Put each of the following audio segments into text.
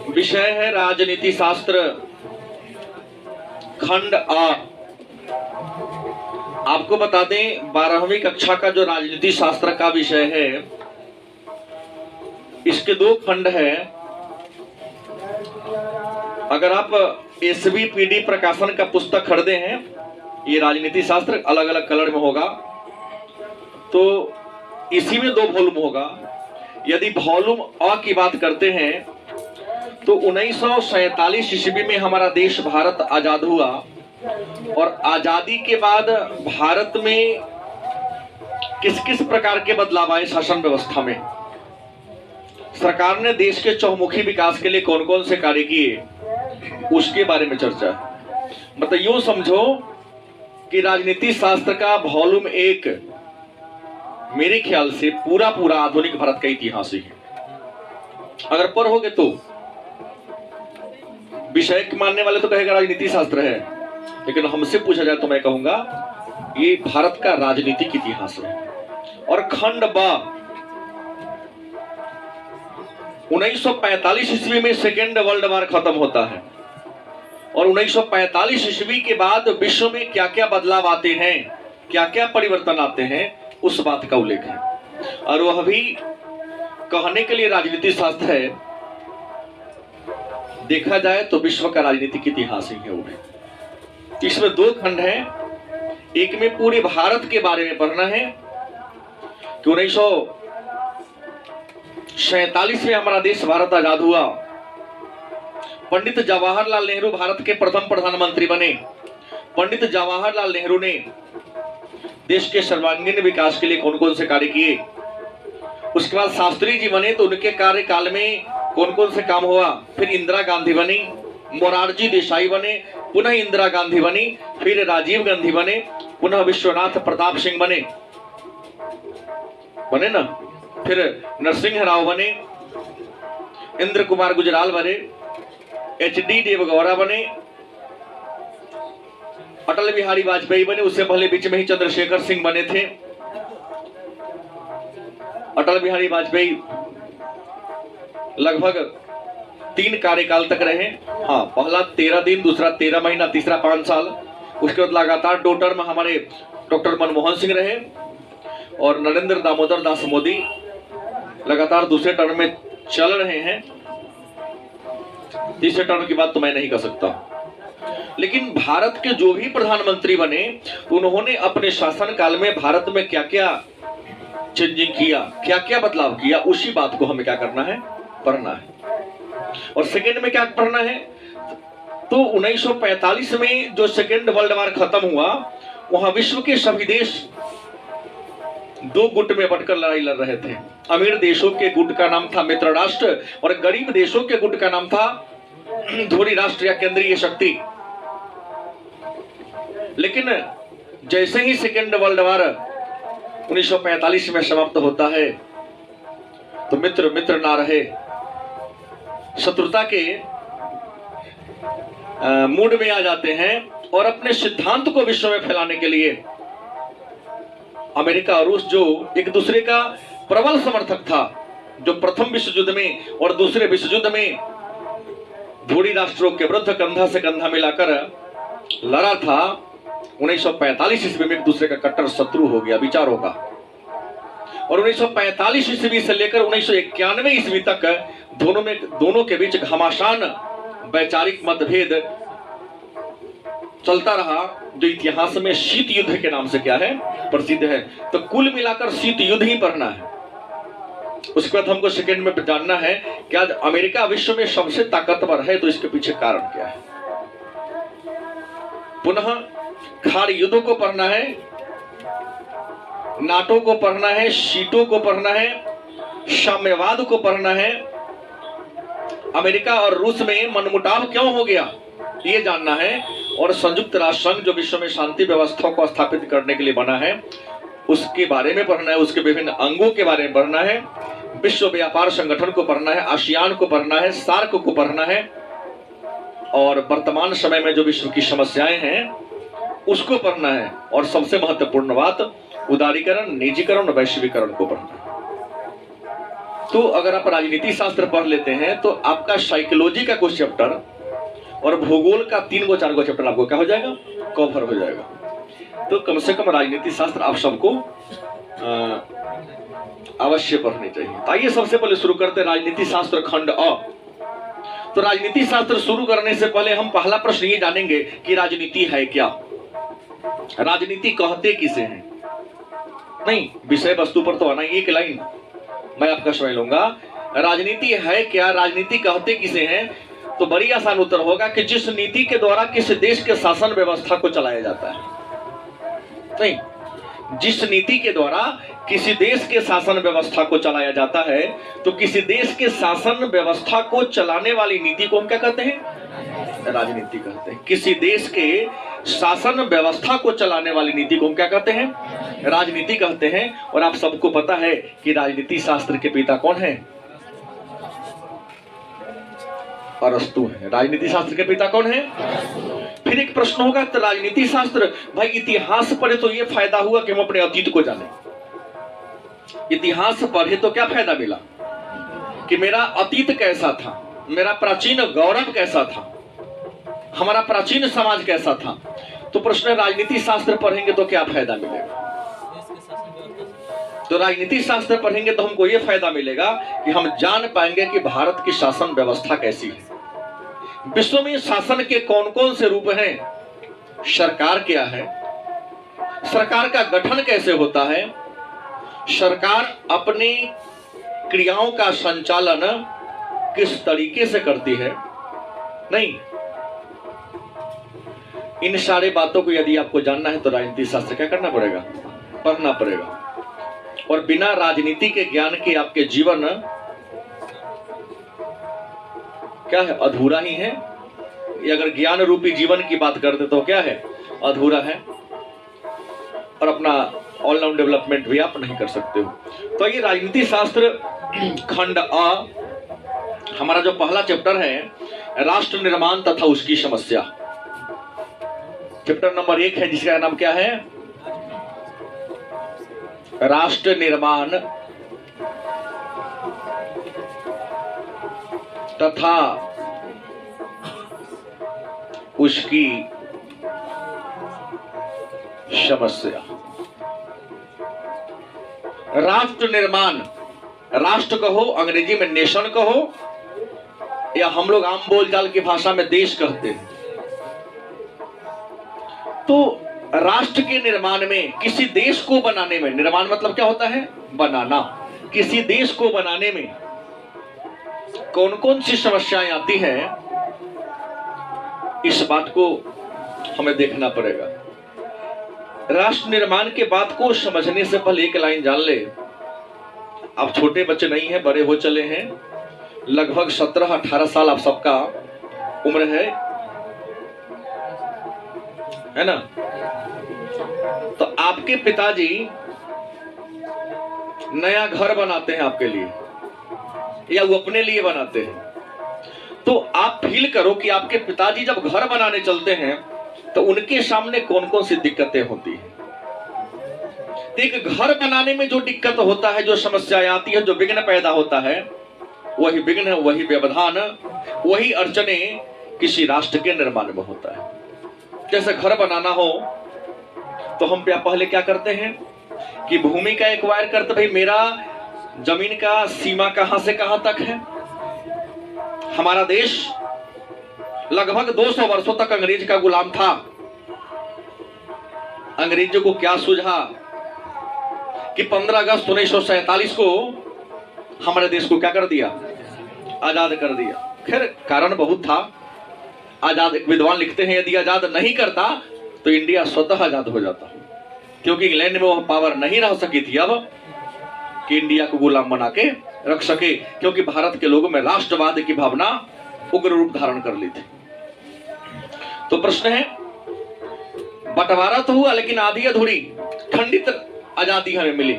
विषय है राजनीति शास्त्र खंड आ। आपको बता दें 12वीं कक्षा का जो राजनीति शास्त्र का विषय है, इसके 2 खंड है। अगर आप एसवीपीडी प्रकाशन का पुस्तक खरीदे हैं, ये राजनीति शास्त्र अलग अलग कलर में होगा, तो इसी में 2 वॉल्यूम होगा। यदि वॉल्यूम अ की बात करते हैं तो 1947 ईस्वी में हमारा देश भारत आजाद हुआ और आजादी के बाद भारत में किस किस प्रकार के बदलाव आए शासन व्यवस्था में, सरकार ने देश के चहुमुखी विकास के लिए कौन कौन से कार्य किए, उसके बारे में चर्चा है। मतलब यूं समझो कि राजनीति शास्त्र का वॉल्यूम 1 मेरे ख्याल से पूरा आधुनिक भारत का इतिहास ही है। अगर पढ़ोगे तो विषय मानने वाले तो कहेगा राजनीति शास्त्र है, लेकिन हमसे पूछा जाए तो मैं कहूंगा ये भारत का राजनीतिक इतिहास है। और खंड बा 1945 ईस्वी में सेकेंड वर्ल्ड वॉर खत्म होता है और 1945 ईस्वी के बाद विश्व में क्या क्या बदलाव आते हैं, क्या क्या परिवर्तन आते हैं, उस बात का उल्लेख है। और वह भी कहने के लिए राजनीति शास्त्र है, देखा जाए तो विश्व का राजनीतिक इतिहास ही है वो भी। इसमें 2 खंड हैं। एक में पूरे भारत के बारे में पढ़ना है कि 1947 में हमारा देश भारत आजाद हुआ, पंडित जवाहरलाल नेहरू भारत के प्रथम प्रधानमंत्री बने। पंडित जवाहरलाल नेहरू ने देश के सर्वांगीण विकास के लिए कौन कौन से कार्य किए। उसके बाद शास्त्री जी बने तो उनके कार्यकाल में कौन कौन से काम हुआ। फिर इंदिरा गांधी बनी, मोरारजी देसाई बने, पुनः इंदिरा गांधी बनी, फिर राजीव गांधी बने, पुनः विश्वनाथ प्रताप सिंह बने ना, फिर नरसिंह राव बने, इंद्र कुमार गुजराल बने, एचडी देवगौड़ा बने, अटल बिहारी वाजपेयी बने। उससे पहले बीच में ही चंद्रशेखर सिंह बने थे। अटल बिहारी वाजपेयी लगभग 3 कार्यकाल तक रहे। हाँ, पहला 13 दिन, दूसरा 13 महीना, तीसरा 5 साल। उसके बाद लगातार 2 टर्म हमारे डॉक्टर मनमोहन सिंह रहे और नरेंद्र दामोदर दास मोदी लगातार दूसरे टर्म में चल रहे हैं। तीसरे टर्म की बात तो मैं नहीं कर सकता, लेकिन भारत के जो भी प्रधानमंत्री बने उन्होंने अपने शासन काल में भारत में क्या क्या चेंजिंग किया, क्या क्या बदलाव किया, उसी बात को हमें क्या करना है, पढ़ना है। और सेकेंड में क्या पढ़ना है, तो 1945 में जो सेकेंड वर्ल्ड वॉर खत्म हुआ, वहां विश्व के सभी देश 2 गुट में बंटकर लड़ाई लड़ रहे थे। अमीर देशों के गुट का नाम था मित्र राष्ट्र और गरीब देशों के गुट का नाम था धोरी राष्ट्र या केंद्रीय शक्ति। लेकिन जैसे ही सेकेंड वर्ल्ड वॉर 1945 में समाप्त होता है तो मित्र मित्र ना रहे, शत्रुता के मूड में आ जाते हैं और अपने सिद्धांत को विश्व में फैलाने के लिए अमेरिका और रूस, जो एक दूसरे का प्रबल समर्थक था, जो प्रथम विश्व युद्ध में और दूसरे विश्व युद्ध में धोरी राष्ट्रों के विरुद्ध कंधा से कंधा मिलाकर लड़ा था, 1945 ईस्वी में एक दूसरे का कट्टर शत्रु हो गया विचारों का। और 1945 ईस्वी से लेकर 1991 ईस्वी तक दोनों के बीच घमासान वैचारिक मतभेद चलता रहा, जो इतिहास में शीत युद्ध के नाम से क्या है, प्रसिद्ध है। तो कुल मिलाकर शीत युद्ध ही पढ़ना है। उसके बाद हमको सेकेंड में जानना है कि आज अमेरिका विश्व में सबसे ताकतवर है, तो इसके पीछे कारण क्या है। पुनः खार युद्धों को पढ़ना है, नाटो को पढ़ना है, शीटों को पढ़ना है, साम्यवाद को पढ़ना है, अमेरिका और रूस में मनमुटाव क्यों हो गया ये जानना है, और संयुक्त राष्ट्र संघ जो विश्व में शांति व्यवस्था को स्थापित करने के लिए बना है उसके बारे में पढ़ना है, उसके विभिन्न अंगों के बारे में पढ़ना है, विश्व व्यापार संगठन को पढ़ना है, आसियान को पढ़ना है, सार्क को पढ़ना है, और वर्तमान समय में जो विश्व की समस्याएं हैं उसको पढ़ना है, और सबसे महत्वपूर्ण बात उदारीकरण, निजीकरण और वैश्वीकरण को पढ़ना है। तो अगर आप राजनीति शास्त्र पढ़ लेते हैं तो आपका साइकोलॉजी का कुछ चैप्टर और भूगोल का 3 4 चैप्टर आपको क्या हो जाएगा, कवर हो जाएगा। तो कम से कम राजनीति शास्त्र आप सबको अवश्य पढ़नी चाहिए। तो आइए सबसे पहले शुरू करते हैं राजनीति शास्त्र खंड अ। तो राजनीति शास्त्र शुरू करने से पहले हम पहला प्रश्न ये जानेंगे कि राजनीति है क्या, राजनीति कहते किसे हैं। नहीं, विषय वस्तु पर तो आना, एक लाइन मैं आपका समझ लूंगा। राजनीति है क्या, राजनीति कहते किसे हैं, तो बड़ी आसान उत्तर होगा कि जिस नीति के द्वारा किसी देश के शासन व्यवस्था को चलाया जाता है। नहीं, जिस नीति के द्वारा किसी देश के शासन व्यवस्था को चलाया जाता है, तो किसी देश के शासन व्यवस्था को चलाने वाली नीति को हम क्या कहते हैं, राजनीति कहते हैं। किसी देश के शासन व्यवस्था को चलाने वाली नीति को हम क्या कहते हैं, राजनीति कहते हैं। और आप सबको पता है कि राजनीति शास्त्र के पिता कौन है, अरस्तु है। राजनीति शास्त्र के पिता कौन है। फिर एक प्रश्न होगा, तो राजनीति शास्त्र भाई इतिहास पढ़े तो ये फायदा हुआ कि हम अपने अतीत को जाने। इतिहास पढ़े तो क्या फायदा मिला कि मेरा अतीत कैसा था, मेरा प्राचीन गौरव कैसा था, हमारा प्राचीन समाज कैसा था। तो प्रश्न, राजनीति शास्त्र पढ़ेंगे तो क्या फायदा मिलेगा। तो राजनीति शास्त्र पढ़ेंगे तो हमको यह फायदा मिलेगा कि हम जान पाएंगे कि भारत की शासन व्यवस्था कैसी है, विश्व में शासन के कौन कौन से रूप हैं, सरकार क्या है, सरकार का गठन कैसे होता है, सरकार अपनी क्रियाओं का संचालन किस तरीके से करती है। नहीं, इन सारे बातों को यदि आपको जानना है तो राजनीति शास्त्र क्या करना पड़ेगा, पढ़ना पड़ेगा। और बिना राजनीति के ज्ञान के आपके जीवन क्या है, अधूरा ही है। अगर ज्ञान रूपी जीवन की बात करते तो क्या है, अधूरा है, और अपना ऑलराउंड डेवलपमेंट भी आप नहीं कर सकते हो। तो ये राजनीति शास्त्र खंड अ, हमारा जो पहला चैप्टर है, राष्ट्र निर्माण तथा उसकी समस्या। चैप्टर नंबर 1 है, जिसका नाम क्या है, राष्ट्र निर्माण तथा उसकी समस्या। राष्ट्र निर्माण, राष्ट्र कहो, अंग्रेजी में नेशन कहो, या हम लोग आम बोलचाल की भाषा में देश कहते हैं। तो राष्ट्र के निर्माण में, किसी देश को बनाने में, निर्माण मतलब क्या होता है, बनाना, किसी देश को बनाने में कौन कौन सी समस्याएं आती हैं, इस बात को हमें देखना पड़ेगा। राष्ट्र निर्माण के बात को समझने से पहले एक लाइन जान ले। आप छोटे बच्चे नहीं हैं, बड़े हो चले हैं, लगभग 17-18 साल आप सबका उम्र है ना। तो आपके पिताजी नया घर बनाते हैं आपके लिए, या वो अपने लिए बनाते हैं, तो आप फील करो कि आपके पिताजी जब घर बनाने चलते हैं तो उनके सामने कौन कौन सी दिक्कतें होती हैं। तो एक घर बनाने में जो दिक्कत होता है, जो समस्याएं आती है, जो विघ्न पैदा होता है, वही विघ्न, वही व्यवधान, वही अड़चने किसी राष्ट्र के निर्माण में होता है। जैसे घर बनाना हो तो हम पहले क्या करते हैं कि भूमि का एक्वायर करते, भाई मेरा जमीन का सीमा कहां से कहां तक है। हमारा देश लगभग 200 वर्षों तक अंग्रेज का गुलाम था। अंग्रेजों को क्या सूझा कि 15 अगस्त 1947 को हमारे देश को क्या कर दिया, आजाद कर दिया। खैर कारण बहुत था, आजाद, एक विद्वान लिखते हैं यदि आजाद नहीं करता तो इंडिया स्वतः आजाद हो जाता, क्योंकि इंग्लैंड में वो पावर नहीं रह सकी थी अब कि इंडिया को गुलाम बना के रख सके, क्योंकि भारत के लोगों में राष्ट्रवाद की भावना उग्र रूप धारण कर ली थी। तो प्रश्न है, बंटवारा तो हुआ लेकिन आधी अधूरी खंडित आजादी हमें मिली,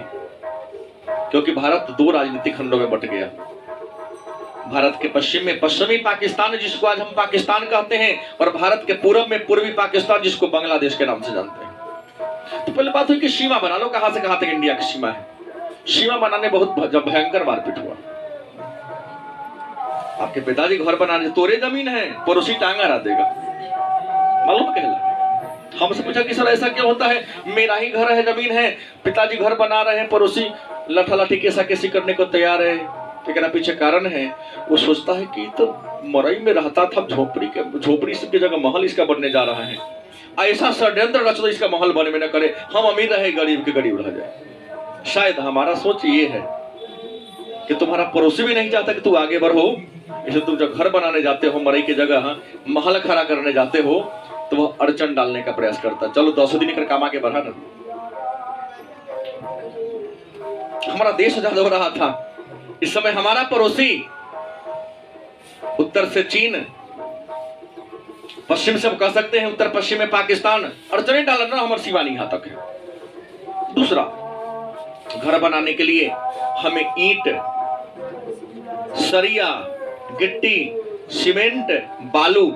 क्योंकि भारत 2 राजनीतिक खंडों में बट गया। भारत के पश्चिम में पश्चिमी पाकिस्तान, जिसको आज हम पाकिस्तान कहते हैं, और भारत के पूर्व में पूर्वी पाकिस्तान, जिसको बांग्लादेश के नाम से जानते हैं। तो पहले बात हुई कि सीमा बना लो, कहां से कहां तक इंडिया की सीमा है। सीमा बनाने बहुत भयंकर मारपीट हुआ। आपके पिताजी घर बनाने, तोरे जमीन है, पड़ोसी टांगा रह देगा, मालूम कहला। हमसे पूछा कि सर ऐसा क्यों होता है, मेरा ही घर है, जमीन है, पिताजी घर बना रहे हैं, पड़ोसी लठा लाठी कैसा कैसी करने को तैयार है। लेकिन पीछे कारण है, वो सोचता है कि तो मरई में रहता था, झोपड़ी की जगह महल इसका बनने जा रहा है, ऐसा षड्यंत्र रच दो इसका महल बने में न करे, हम अमीर रहे, गरीब के गरीब रह जाए। शायद हमारा सोच ये है कि तुम्हारा पड़ोसी भी नहीं चाहता कि तू आगे बढ़ो, इसलिए तुम जब घर बनाने जाते हो, मरई की जगह महल खड़ा करने जाते हो, तो वह अड़चन डालने का प्रयास करता। चलो 10 दिन कर कमा के बढ़ा ना। हमारा देश आजाद हो रहा था, इस समय हमारा पड़ोसी उत्तर से चीन, पश्चिम से हम कह सकते हैं उत्तर पश्चिम में पाकिस्तान, अड़चने डालना हमारी सीमा नहीं यहाँ तक है। दूसरा, घर बनाने के लिए हमें ईंट, सरिया, गिट्टी, सीमेंट, बालू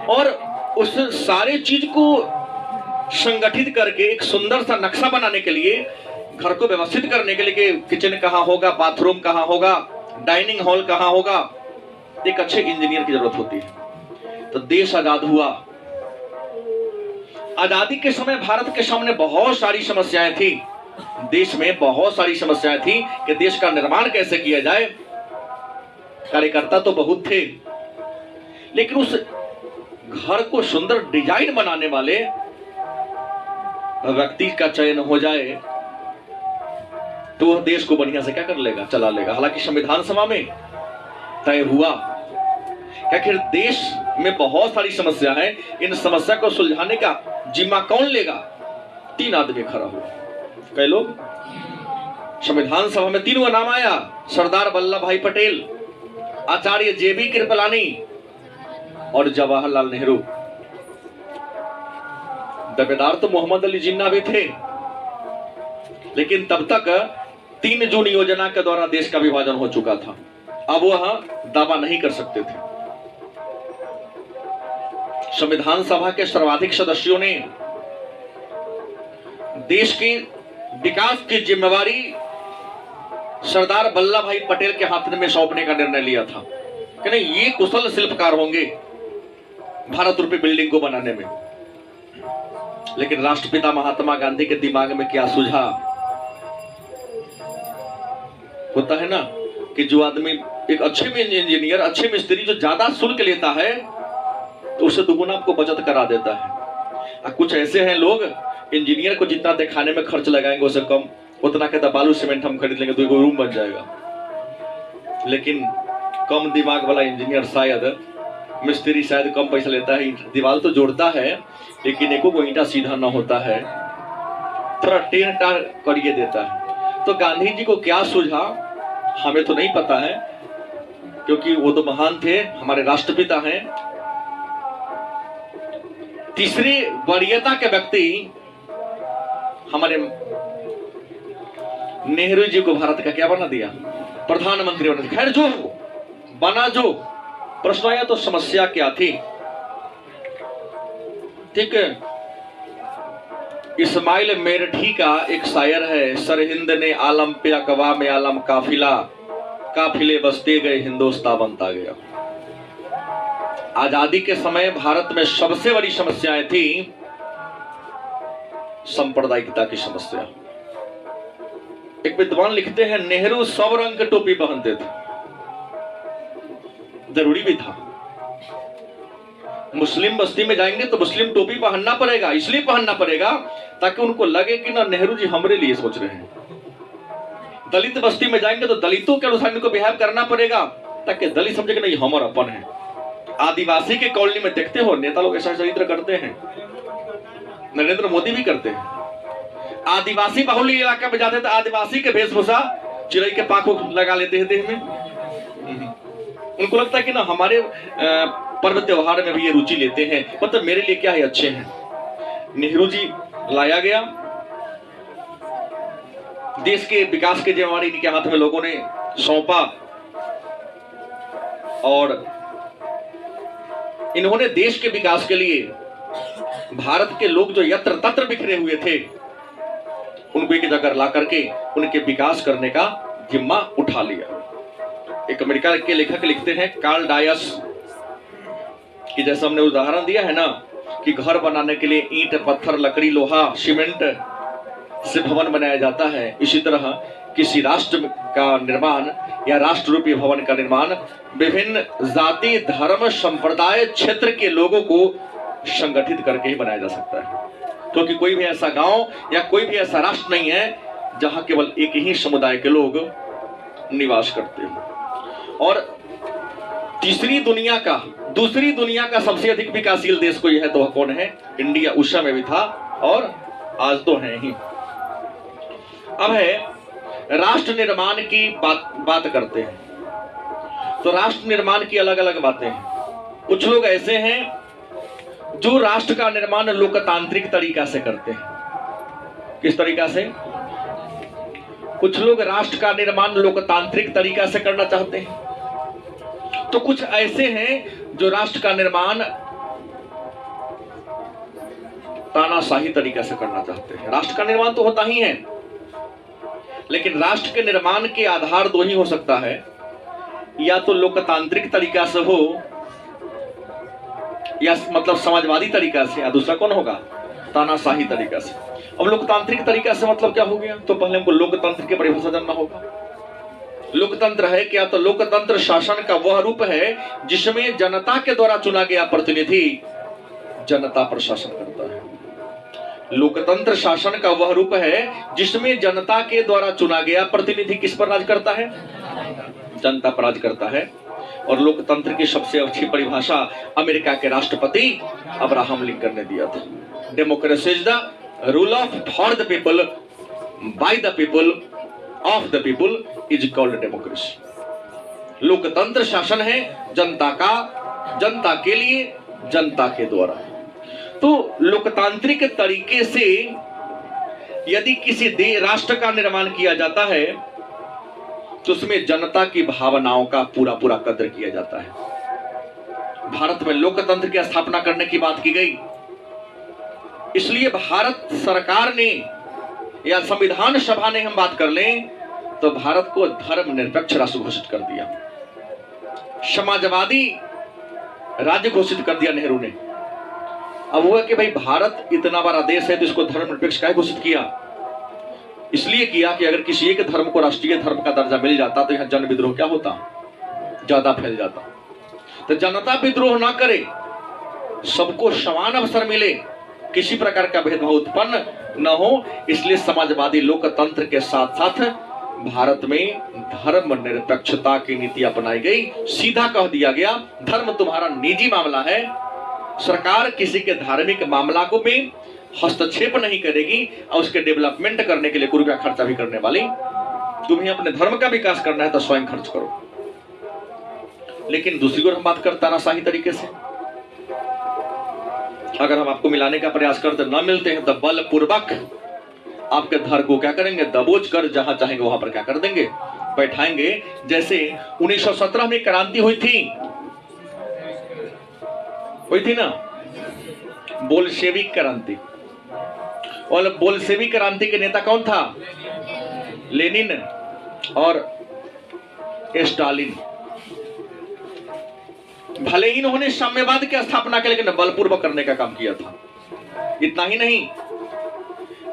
और उस सारे चीज को संगठित करके एक सुंदर सा नक्शा बनाने के लिए, घर को व्यवस्थित करने के लिए कि किचन कहाँ होगा, बाथरूम कहाँ होगा, डाइनिंग हॉल कहाँ होगा, एक अच्छे इंजीनियर की जरूरत होती है। तो देश आजाद हुआ। आजादी के समय भारत के सामने बहुत सारी समस्याएं थी, देश में बहुत सारी समस्याएं थी कि देश का निर्माण कैसे किया जाए। कार्यकर्ता तो बहुत थे, लेकिन उस घर को सुंदर डिजाइन बनाने वाले व्यक्ति का चयन हो जाए तो वह देश को बढ़िया से क्या कर लेगा, चला लेगा। हालांकि संविधान सभा में तय हुआ कि आखिर देश में बहुत सारी समस्या है, इन समस्या को सुलझाने का जिम्मा कौन लेगा। 3 आदमी खड़ा हुआ, कई लोग। संविधान सभा में 3 नाम आया, सरदार वल्लभ भाई पटेल, आचार्य जेबी कृपलानी और जवाहरलाल नेहरू। दावेदार तो मोहम्मद अली जिन्ना भी थे, लेकिन तब तक 3 जून योजना के द्वारा देश का विभाजन हो चुका था, अब वह दावा नहीं कर सकते थे। संविधान सभा के सर्वाधिक सदस्यों ने देश के विकास की जिम्मेवारी सरदार वल्लभ भाई पटेल के हाथ में सौंपने का निर्णय लिया था कि नहीं, ये कुशल शिल्पकार होंगे भारत रूपी बिल्डिंग को बनाने में। लेकिन राष्ट्रपिता महात्मा गांधी के दिमाग में क्या सूझा, होता है ना कि जो आदमी एक अच्छे में इंजीनियर, अच्छे मिस्त्री जो ज्यादा शुल्क लेता है तो उससे दुगुना आपको बचत करा देता है। और कुछ ऐसे हैं लोग, इंजीनियर को जितना दिखाने में खर्च लगाएंगे उससे कम, उतना कहता बालू सीमेंट हम खरीद लेंगे तो एक रूम बन जाएगा। लेकिन कम दिमाग वाला इंजीनियर शायद, मिस्त्री शायद कम पैसा लेता है, दीवार तो जोड़ता है लेकिन एको को ईंटा सीधा ना होता है, थोड़ा टेढ़ टाढ़ करिए देता है। तो गांधी जी को क्या सूझा हमें तो नहीं पता है, क्योंकि वो तो महान थे, हमारे राष्ट्रपिता हैं। तीसरी वरीयता के व्यक्ति हमारे नेहरू जी को भारत का क्या बना दिया, प्रधानमंत्री बना दिया। खैर जो बना, जो प्रश्न आया तो समस्या क्या थी, ठीक है। इस्माइल मेरठी का एक शायर है, सरहिंद ने आलम पे अकवा में आलम काफिला, काफिले बसते गए हिंदुस्तान बनता गया। आजादी के समय भारत में सबसे बड़ी समस्याएं थी सांप्रदायिकता की समस्या। एक विद्वान लिखते हैं, नेहरू सब रंग की टोपी पहनते थे, जरूरी भी था। मुस्लिम बस्ती में जाएंगे तो मुस्लिम टोपी पहनना पड़ेगा, इसलिए पहनना पड़ेगा ताकि उनको लगे कि ना नेहरू जी हमारे लिए सोच रहे हैं। दलित बस्ती में जाएंगे तो दलितों के अनुसार इनको बिहेव करना पड़ेगा ताकि दलित समझे कि नहीं हमारा अपन है। आदिवासी के कॉलोनी में देखते हो नेता लोग ऐसा चरित्र करते हैं, नरेंद्र मोदी भी करते हैं। आदिवासी बहुल इलाका में जाते तो आदिवासी के वेशभूषा चिड़ै के पांख लगा लेते हैं देह में। उनको लगता है कि ना हमारे पर्व त्योहार में भी ये रुचि लेते हैं, मतलब मेरे लिए क्या है, अच्छे हैं। नेहरू जी लाया गया, देश के विकास की जिम्मेवारी इनके हाथ में लोगों ने सौंपा और इन्होंने देश के विकास के लिए भारत के लोग जो यत्र तत्र बिखरे हुए थे उनको एक जगह ला करके उनके विकास करने का जिम्मा उठा लिया। एक अमेरिका के लेखक लिखते हैं कार्ल डायस कि जैसे हमने उदाहरण दिया है ना कि घर बनाने के लिए ईंट, पत्थर, लकड़ी, लोहा, सीमेंट से भवन बनाया जाता है, इसी तरह किसी राष्ट्र का निर्माण या राष्ट्र रूपी भवन का निर्माण विभिन्न जाति, धर्म, संप्रदाय, क्षेत्र के लोगों को संगठित करके ही बनाया जा सकता है, क्योंकि कोई भी ऐसा गांव या कोई भी ऐसा राष्ट्र नहीं है जहां केवल एक ही समुदाय के लोग निवास करते हो। और दूसरी दुनिया का सबसे अधिक विकासशील देश कोई है तो वह कौन है? इंडिया उस समय भी था और आज तो है ही। अब है राष्ट्र निर्माण की बात करते हैं तो राष्ट्र निर्माण की अलग अलग बातें हैं। कुछ लोग ऐसे हैं जो राष्ट्र का निर्माण लोकतांत्रिक तरीका से करते हैं। किस तरीका से? कुछ लोग राष्ट्र का निर्माण लोकतांत्रिक तरीका से करना चाहते हैं, तो कुछ ऐसे हैं जो राष्ट्र का निर्माण तानाशाही तरीका से करना चाहते हैं। राष्ट्र का निर्माण तो होता ही है, लेकिन राष्ट्र के निर्माण के आधार दो ही हो सकता है, या तो लोकतांत्रिक तरीका से हो या मतलब समाजवादी तरीका से, या दूसरा कौन होगा? तानाशाही तरीका से। अब लोकतांत्रिक तरीका से मतलब क्या हो गया? तो पहले हमको लोकतंत्र की परिभाषा जानना होगा। लोकतंत्र है क्या? तो लोकतंत्र शासन का वह रूप है जिसमें जनता के द्वारा चुना गया प्रतिनिधि जनता पर शासन करता है। लोकतंत्र शासन का वह रूप है जिसमें जनता के द्वारा चुना गया प्रतिनिधि किस पर राज करता है? जनता पर राज करता है। और लोकतंत्र की सबसे अच्छी परिभाषा अमेरिका के राष्ट्रपति अब्राहम लिंकन ने दिया था। Democracy is the rule of for the people by the people of the people is called democracy. लोकतंत्र शासन है जनता का, जनता के लिए, जनता के द्वारा। तो लोकतांत्रिक तरीके से यदि किसी राष्ट्र का निर्माण किया जाता है तो उसमें जनता की भावनाओं का पूरा पूरा कद्र किया जाता है। भारत में लोकतंत्र की स्थापना करने की बात की गई, इसलिए भारत सरकार ने या संविधान सभा ने हम बात कर लें तो भारत को धर्मनिरपेक्ष राष्ट्र घोषित कर दिया, समाजवादी राज्य घोषित कर दिया नेहरू ने। अब वो है कि भाई भारत इतना बड़ा देश है तो इसको धर्मनिरपेक्ष काहे घोषित किया? इसलिए किया कि अगर किसी एक धर्म को राष्ट्रीय धर्म का दर्जा मिल जाता तो यहाँ जन विद्रोह क्या होता? ज्यादा फैल जाता। तो जनता विद्रोह ना करे, सबको समान अवसर मिले, किसी प्रकार का भेदभाव उत्पन्न न हो, इसलिए समाजवादी लोकतंत्र के साथ साथ भारत में धर्मनिरपेक्षता की नीति अपनाई गई। सीधा कह दिया गया धर्म तुम्हारा निजी मामला है, सरकार किसी के धार्मिक मामला को में हस्तक्षेप नहीं करेगी और उसके डेवलपमेंट करने के लिए कोई रुपया खर्चा भी करने वाली। तुम्हें अपने धर्म का विकास करना है तो स्वयं खर्च करो। लेकिन दूसरी ओर हम बात करते तानाशाही तरीके से, अगर हम आपको मिलाने का प्रयास करते न मिलते हैं तो बलपूर्वक आपके धर्म को क्या करेंगे? दबोच कर जहां चाहेंगे वहां पर क्या कर देंगे? बैठाएंगे। जैसे 1917 में क्रांति हुई थी ना, बोल्शेविक क्रांति। और बोल्शेविक क्रांति के नेता कौन था? लेनिन और स्टालिन। भले ही इन्होंने साम्यवाद की स्थापना की, लेकिन बलपूर्वक करने का काम किया था। इतना ही नहीं,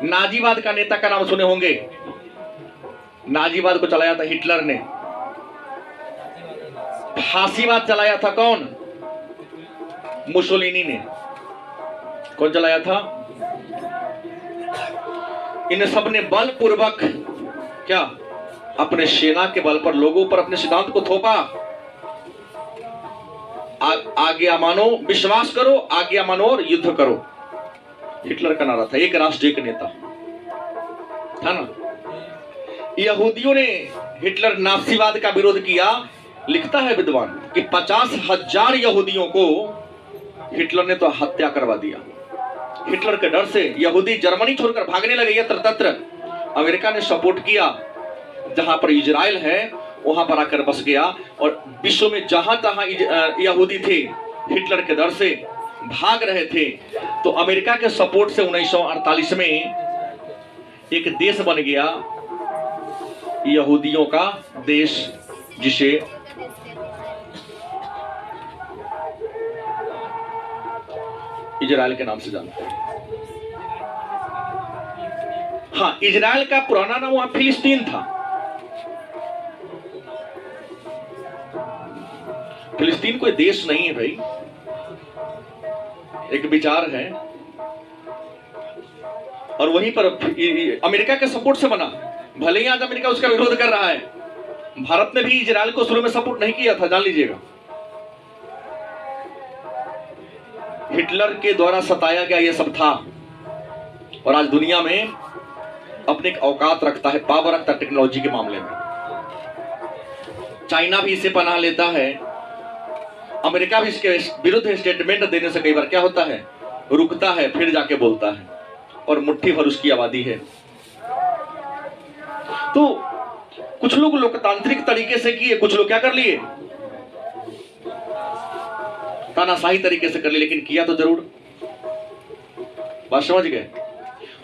नाजीवाद का नेता का नाम सुने होंगे। नाजीवाद को चलाया था हिटलर ने। फांसीवाद चलाया था कौन? मुसोलिनी ने। कौन चलाया था? इन सब ने बलपूर्वक क्या अपने सेना के बल पर लोगों पर अपने सिद्धांत को थोपा। आज्ञा मानो, विश्वास करो, आज्ञा मानो और युद्ध करो। हिटलर का नारा था, एक राष्ट्र एक नेता, था ना। यहूदियों ने हिटलर नासीवाद का विरोध किया। लिखता है विद्वान कि 50,000 यहूदियों को हिटलर ने तो हत्या करवा दिया। हिटलर के डर से यहूदी जर्मनी छोड़कर भागने लगे यत्र तत्र। अमेरिका ने सपोर्ट किया, जहां पर इजराइल है वहां पर आकर बस गया। और विश्व में जहां तहां यहूदी थे हिटलर के डर से भाग रहे थे। तो अमेरिका के सपोर्ट से 1948 में एक देश बन गया, यहूदियों का देश, जिसे इजराइल के नाम से जानते हैं। हाँ, इजराइल का पुराना नाम वहां फिलिस्तीन था। फिलिस्तीन कोई देश नहीं है भाई, एक विचार है, और वहीं पर अमेरिका के सपोर्ट से बना। भले ही आज अमेरिका उसका विरोध कर रहा है, भारत ने भी इजराइल को शुरू में सपोर्ट नहीं किया था, जान लीजिएगा। हिटलर के द्वारा सताया गया ये सब था, और आज दुनिया में अपने एक औकात रखता है, पावर रखता है टेक्नोलॉजी के मामले में। चाइना भी इसे पनाह लेता है, अमेरिका भी इसके विरुद्ध स्टेटमेंट देने से कई बार क्या होता है, रुकता है, फिर जाके बोलता है, और मुट्ठी भर उसकी आबादी है। तो कुछ लोग लोकतांत्रिक तरीके से किए, कुछ लोग क्या कर लिए, तानाशाही तरीके से कर लिए, लेकिन किया तो जरूर। बात समझ गए?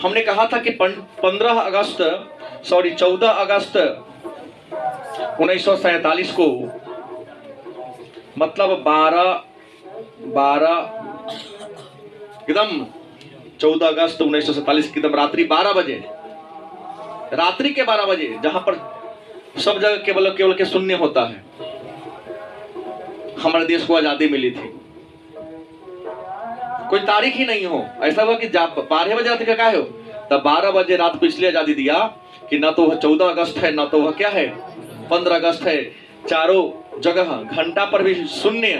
हमने कहा था कि 14 अगस्त 1947 को, मतलब 14 अगस्त 1947 की एकदम रात्रि 12 बजे, रात्रि के 12 बजे, जहां पर सब जगह केवल के शून्य होता है, हमारे देश को आजादी मिली थी। कोई तारीख ही नहीं हो, ऐसा हुआ कि 12 बजे रात का क्या हो, तब 12 बजे रात को इसलिए आजादी दिया कि ना तो वह 14 अगस्त है, ना तो वह क्या है 15 अगस्त है। चारों जगह घंटा पर भी शून्य,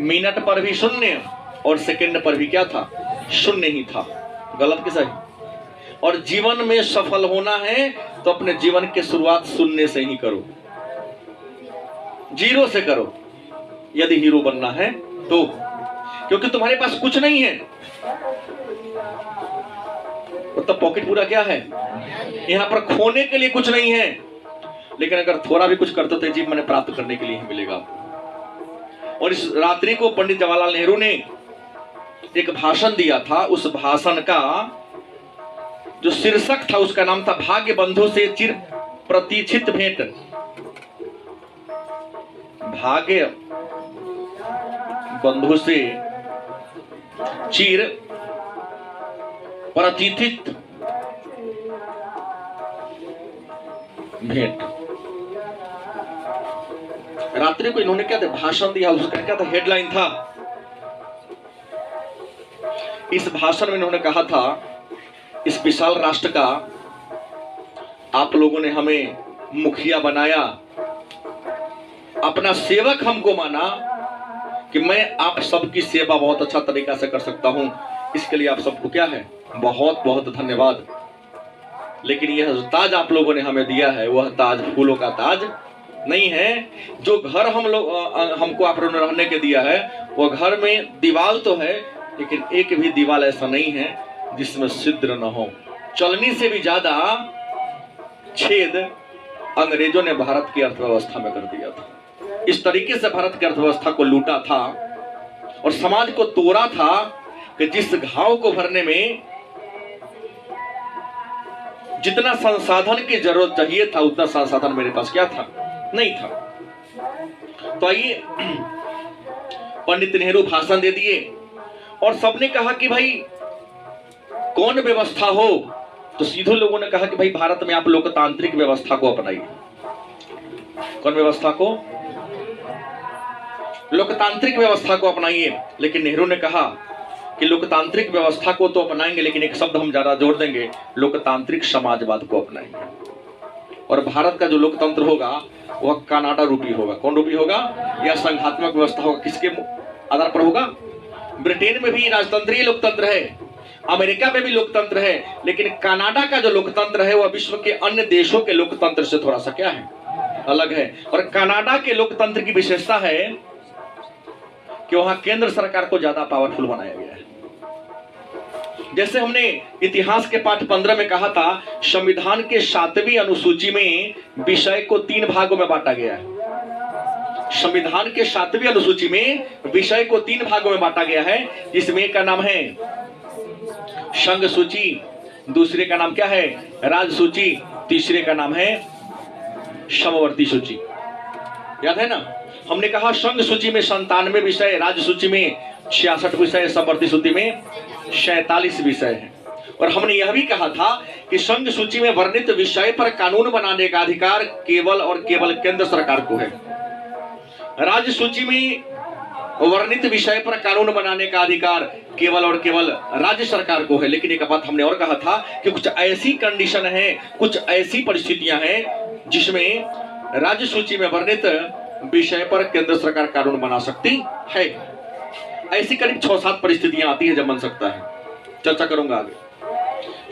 मिनट पर भी शून्य, और सेकंड पर भी क्या था, शून्य ही था। गलत कि सही? और जीवन में सफल होना है तो अपने जीवन की शुरुआत शून्य से ही करो, जीरो से करो, यदि हीरो बनना है तो, क्योंकि तुम्हारे पास कुछ नहीं है, तो पॉकेट पूरा क्या है, यहां पर खोने के लिए कुछ नहीं है, लेकिन अगर थोड़ा भी कुछ करते तो जीवन में प्राप्त करने के लिए ही मिलेगा। और इस रात्रि को पंडित जवाहरलाल नेहरू ने एक भाषण दिया था। उस भाषण का जो शीर्षक था उसका नाम था भाग्य बंधु से चिर प्रतीक्षित भेंट। भाग्य बंधु से चिर प्रतीक्षित भेंट। रात्रि को इन्होंने क्या था, भाषण दिया, उसका क्या था, हेडलाइन था। इस भाषण में इन्होंने कहा था, इस विशाल राष्ट्र का आप लोगों ने हमें मुखिया बनाया, अपना सेवक हमको माना कि मैं आप सबकी सेवा बहुत अच्छा तरीका से कर सकता हूं, इसके लिए आप सबको क्या है, बहुत बहुत धन्यवाद। लेकिन यह ताज आप लोगों ने हमें दिया है, वह ताज फूलों का ताज नहीं है। जो घर हमको आप लोगों ने रहने के दिया है, वह घर में दीवार तो है, लेकिन एक भी दीवार ऐसा नहीं है जिसमें छिद्र न हो। चलनी से भी ज्यादा छेद अंग्रेजों ने भारत की अर्थव्यवस्था में कर दिया था। इस तरीके से भारत की अर्थव्यवस्था को लूटा था और समाज को तोड़ा था कि जिस घाव को भरने में जितना संसाधन की जरूरत चाहिए था, उतना संसाधन मेरे पास क्या था, नहीं था। तो आइए, पंडित नेहरू भाषण दे दिए और सबने कहा कि भाई कौन व्यवस्था हो, तो सीधे लोगों ने कहा कि भाई भारत में आप लोकतांत्रिक व्यवस्था को अपनाइए। कौन व्यवस्था को? लोकतांत्रिक व्यवस्था को अपनाइए। लेकिन नेहरू ने कहा कि लोकतांत्रिक व्यवस्था को तो अपनाएंगे, लेकिन एक शब्द हम ज्यादा जोड़ देंगे, लोकतांत्रिक समाजवाद को अपनाएंगे। और भारत का जो लोकतंत्र होगा वह कनाडा रूपी होगा। कौन रूपी होगा? यह संघात्मक व्यवस्था होगा। किसके आधार पर होगा? ब्रिटेन में भी राजतंत्रीय लोकतंत्र है, अमेरिका में भी लोकतंत्र है, लेकिन कनाडा का जो लोकतंत्र है वह विश्व के अन्य देशों के लोकतंत्र से थोड़ा सा क्या है, अलग है। और कनाडा के लोकतंत्र की विशेषता है कि वहां केंद्र सरकार को ज्यादा पावरफुल बनाया गया है। जैसे हमने इतिहास के पाठ 15 में कहा था, संविधान के 7वीं अनुसूची में विषय को 3 भागों में बांटा गया है। संविधान के 7वीं अनुसूची में विषय को 3 भागों में बांटा गया है, जिसमें एक का नाम है संघ सूची, दूसरे का नाम क्या है, राज्य सूची, तीसरे का नाम है समवर्ती सूची। याद है ना, हमने कहा संघ सूची में 97 विषय, राज्य सूची में 66 विषय, समवर्ती सूची में 47 विषय हैं। और हमने यह भी कहा था कि संघ सूची में वर्णित विषय पर कानून बनाने का अधिकार केवल और केवल केंद्र सरकार को है। राज्य सूची में वर्णित विषय पर कानून बनाने का अधिकार केवल और केवल राज्य सरकार को है। लेकिन एक बात हमने और कहा था कि कुछ ऐसी कंडीशन है, कुछ ऐसी परिस्थितियां हैं जिसमें राज्य सूची में वर्णित विषय पर केंद्र सरकार कानून बना सकती है। ऐसी करीब 6-7 परिस्थितियां आती है जब बन सकता है, चर्चा करूंगा आगे।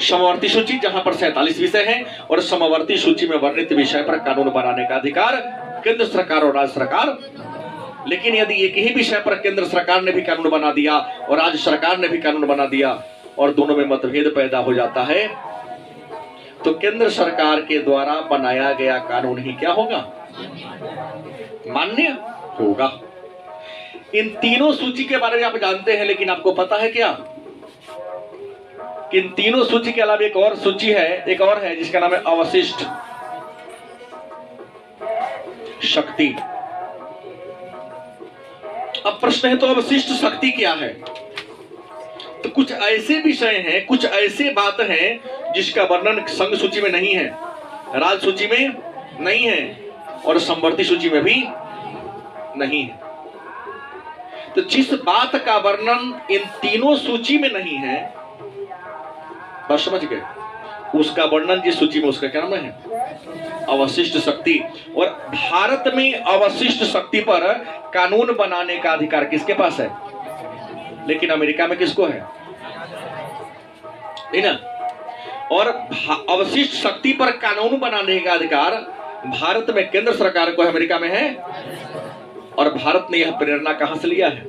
समवर्ती सूची जहां पर 47 विषय हैं और समवर्ती सूची में वर्णित विषय पर कानून बनाने का अधिकार केंद्र सरकार और राज्य सरकार। लेकिन यदि एक ही विषय पर केंद्र सरकार ने भी कानून बना दिया और राज्य सरकार ने भी कानून बना दिया और दोनों में मतभेद पैदा हो जाता है, तो केंद्र सरकार के द्वारा बनाया गया कानून ही क्या होगा? मान्य होगा। इन तीनों सूची के बारे में आप जानते हैं, लेकिन आपको पता है क्या कि इन तीनों सूची के अलावा एक और सूची है, एक और है जिसका नाम है अवशिष्ट शक्ति। अब प्रश्न है तो अवशिष्ट शक्ति क्या है? तो कुछ ऐसे विषय हैं, कुछ ऐसे बात हैं जिसका वर्णन संघ सूची में नहीं है, राज्य सूची में नहीं है और समवर्ती सूची में भी नहीं है। तो जिस बात का वर्णन इन तीनों सूची में नहीं है, बस समझ गए, उसका वर्णन जिस सूची में, उसका क्या नाम है? अवशिष्ट शक्ति। और भारत में अवशिष्ट शक्ति पर कानून बनाने का अधिकार किसके पास है? लेकिन अमेरिका में किसको है? नहीं ना। और अवशिष्ट शक्ति पर कानून बनाने का अधिकार भारत में केंद्र सरकार को है, अमेरिका में है। और भारत ने यह प्रेरणा कहां से लिया है?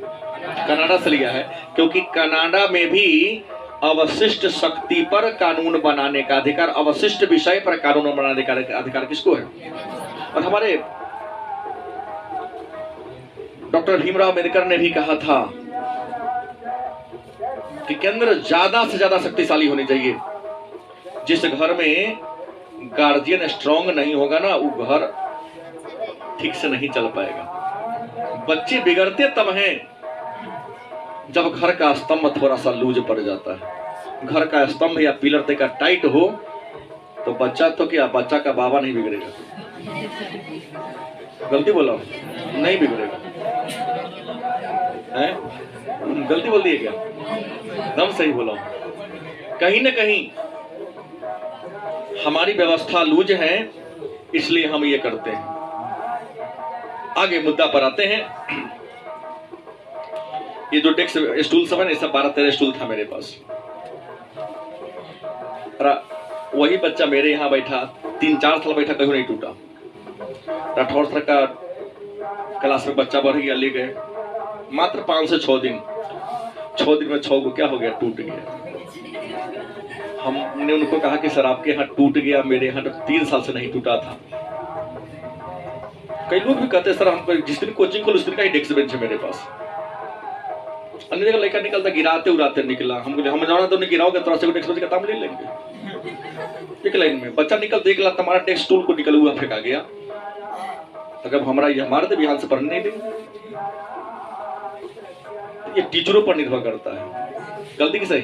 कनाडा से लिया है, क्योंकि कनाडा में भी अवशिष्ट शक्ति पर कानून बनाने का अधिकार, अवशिष्ट विषय पर कानून बनाने का अधिकार किसको है? और हमारे डॉक्टर भीमराव अंबेडकर ने भी कहा था कि केंद्र ज्यादा से ज्यादा शक्तिशाली होनी चाहिए। जिस घर में गार्जियन स्ट्रांग नहीं होगा ना, वो घर ठीक से नहीं चल पाएगा। बच्चे बिगड़ते तब हैं जब घर का स्तंभ थोड़ा सा लूज पड़ जाता है। घर का स्तंभ या पिलर तक टाइट हो तो बच्चा तो क्या, बच्चा का बाबा नहीं बिगड़ेगा। गलती बोला? नहीं बिगड़ेगा। है? गलती बोल दी है क्या? दम सही बोला। कहीं ना कहीं हमारी व्यवस्था लूज है, इसलिए हम ये करते हैं। आगे मुद्दा पर आते हैं। ये जो डेस्क स्टूल सब है ना, सब 12-13 स्टूल था मेरे पास। वही बच्चा मेरे यहाँ बैठा 3-4 साल बैठा, कहीं नहीं टूटा। राठौर सर का क्लास में बच्चा बढ़ गया, ले गए मात्र 5 से 6 दिन। 6 दिन में 6 को क्या हो गया? टूट गया। हमने उनको कहा कि सर आपके यहाँ टूट गया, मेरे यहाँ 3 साल से नहीं टूटा था। कई लोग भी कहते सर हमको, जिस दिन कोचिंग खोल उस दिन का ही डेस्क बेंच है मेरे पास। अन्य जगह लड़का निकलता गिराते उड़ाते निकला। हम जाना तो नहीं गिराओगे तो डेस्क बेंच का दाम ले लेंगे। एक लाइन में बच्चा निकल देख ला, तुम्हारा डेस्क स्टूल को निकल हुआ फेंका गया। अगर हमारा ये हमारे तो बिहार से पढ़ने नहीं देंगे। ये टीचरों पर निर्भर करता है। गलती की सही,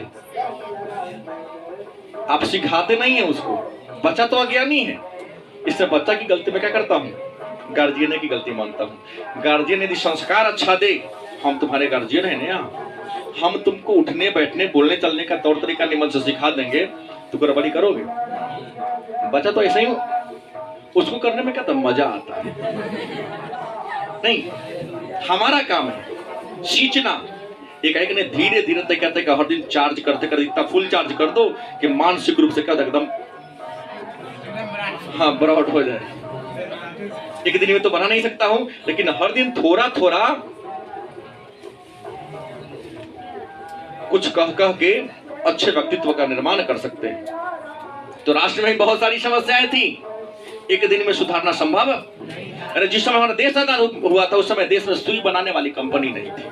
आप सिखाते नहीं है उसको। बच्चा तो अज्ञानी है, इससे बच्चा की गलती में क्या करता हूँ? गार्जियन की गलती मानता हूँ। गार्जियन यदि संस्कार अच्छा दे, हम तुम्हारे गार्जियन है ना, हम तुमको उठने बैठने बोलने चलने का तौर तरीका निमन से सिखा देंगे तो गड़बड़ी करोगे। बच्चा तो ऐसा ही, उसको करने में क्या तो मजा आता है। नहीं, हमारा काम है सींचना। एक ने धीरे धीरे तय कहते हैं कि हर दिन चार्ज करते करते इतना फुल चार्ज कर दो कि मानसिक रूप से क्या एकदम हाँ ब्रॉड हो जाए। एक दिन में तो बना नहीं सकता हूं, लेकिन हर दिन थोड़ा थोड़ा कुछ कह कह के अच्छे व्यक्तित्व का निर्माण कर सकते हैं। तो राष्ट्र में बहुत सारी समस्याएं थी, एक दिन में सुधारना संभव। अरे जिस समय हमारा देश आजाद हुआ था उस समय देश में सुई बनाने वाली कंपनी नहीं थी।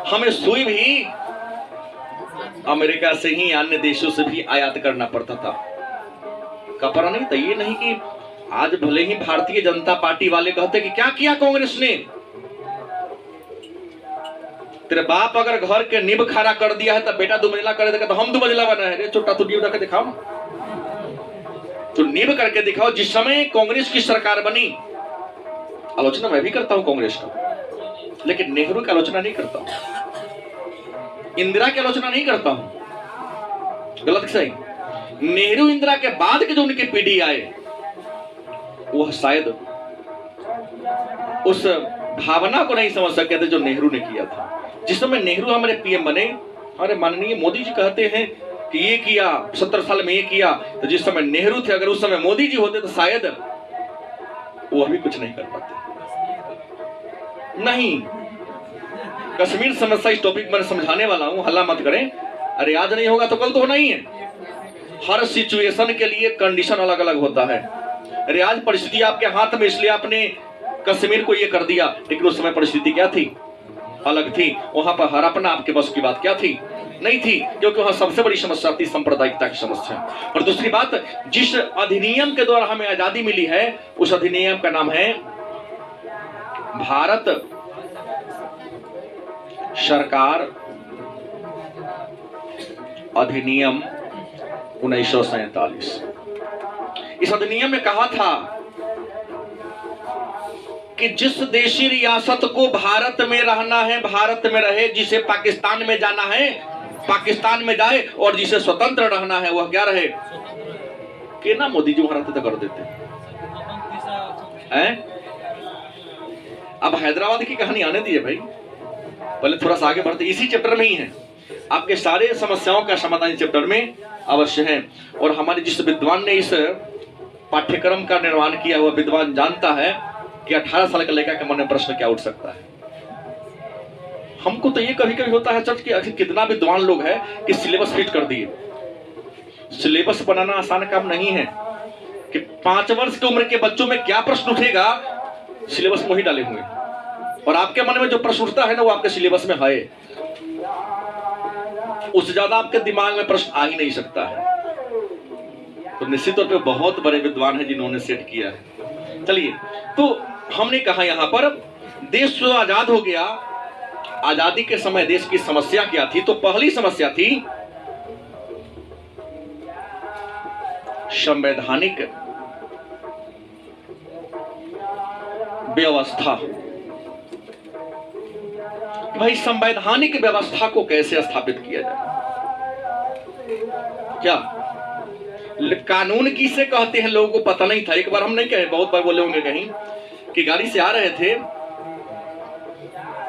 हमें सुई भी अमेरिका से ही अन्य देशों से भी आयात करना पड़ता था। कपड़ा नहीं था, ये नहीं कि आज भले ही भारतीय जनता पार्टी वाले कहते कि क्या किया कांग्रेस ने, तेरे बाप अगर घर के नींव खड़ा कर दिया है तो बेटा 2 मंजिला कर देगा, तो हम 2 मंजिला बना है रे छोटा, तू नींव करके दिखाओ, तो नींव करके दिखाओ। जिस समय कांग्रेस की सरकार बनी, आलोचना मैं भी करता हूं कांग्रेस का, लेकिन नेहरू की आलोचना नहीं करता हूं, इंदिरा की आलोचना नहीं करता हूं, गलत सही। नेहरू इंदिरा के बाद के जो उनके पीढ़ी आए, वह शायद उस भावना को नहीं समझ सके थे जो नेहरू ने किया था। जिस समय नेहरू हमारे पीएम बने, हमारे माननीय मोदी जी कहते हैं कि ये किया 70 साल में ये किया, तो जिस समय नेहरू थे, अगर उस समय मोदी जी होते तो शायद वो अभी कुछ नहीं कर पाते। नहीं, कश्मीर समस्या इस टॉपिक में समझाने वाला हूं, हल्ला मत करें। अरे आज नहीं होगा तो कल तो होना ही है। हर सिचुएशन के लिए कंडीशन अलग अलग होता है। अरे आज परिस्थिति आपके हाथ में, इसलिए आपने कश्मीर को ये कर दिया, लेकिन उस समय परिस्थिति क्या थी, अलग थी। वहां पर हड़पना आपके बस की बात क्या थी, नहीं थी, क्योंकि वहां सबसे बड़ी समस्या थी सांप्रदायिकता की समस्या। और दूसरी बात, जिस अधिनियम के द्वारा हमें आजादी मिली है, उस अधिनियम का नाम है भारत सरकार अधिनियम 1947। इस अधिनियम में कहा था कि जिस देशी रियासत को भारत में रहना है भारत में रहे, जिसे पाकिस्तान में जाना है पाकिस्तान में जाए, और जिसे स्वतंत्र रहना है वह क्या रहे। कि ना मोदी जी वहां रहते तो कर देते हैं। अब हैदराबाद की कहानी आने दीजिए भाई, पहले थोड़ा सा आगे बढ़ते। इसी चैप्टर में ही है, आपके सारे समस्याओं का समाधान चैप्टर में अवश्य है। और हमारे जिस विद्वान ने इस पाठ्यक्रम का निर्माण किया, वह विद्वान जानता है कि 18 साल का लड़का के मन में प्रश्न क्या उठ सकता है। हमको तो ये कभी कभी होता है सच कि आखिर कितना विद्वान लोग है कि सिलेबस फिट कर दिए। सिलेबस बनाना आसान काम नहीं है कि 5 वर्ष की उम्र के बच्चों में क्या प्रश्न उठेगा, सिलेबस में ही डाले हुए, और आपके मन में जो प्रश्न उठता है ना, वो आपके सिलेबस में है। उससे ज्यादा आपके दिमाग में प्रश्न आ ही नहीं सकता है। तो निश्चित तौर पे बहुत बड़े विद्वान हैं जिन्होंने सेट किया है। चलिए, तो हमने कहा यहां पर देश जो आजाद हो गया, आजादी के समय देश की समस्या क्या थी। तो पहली समस्या थी संवैधानिक व्यवस्था। भाई संवैधानिक व्यवस्था को कैसे स्थापित किया जाए। क्या कानून किसे कहते हैं लोगों को पता नहीं था। एक बार हम नहीं कहे, बहुत बार बोले होंगे कहीं कि गाड़ी से आ रहे थे,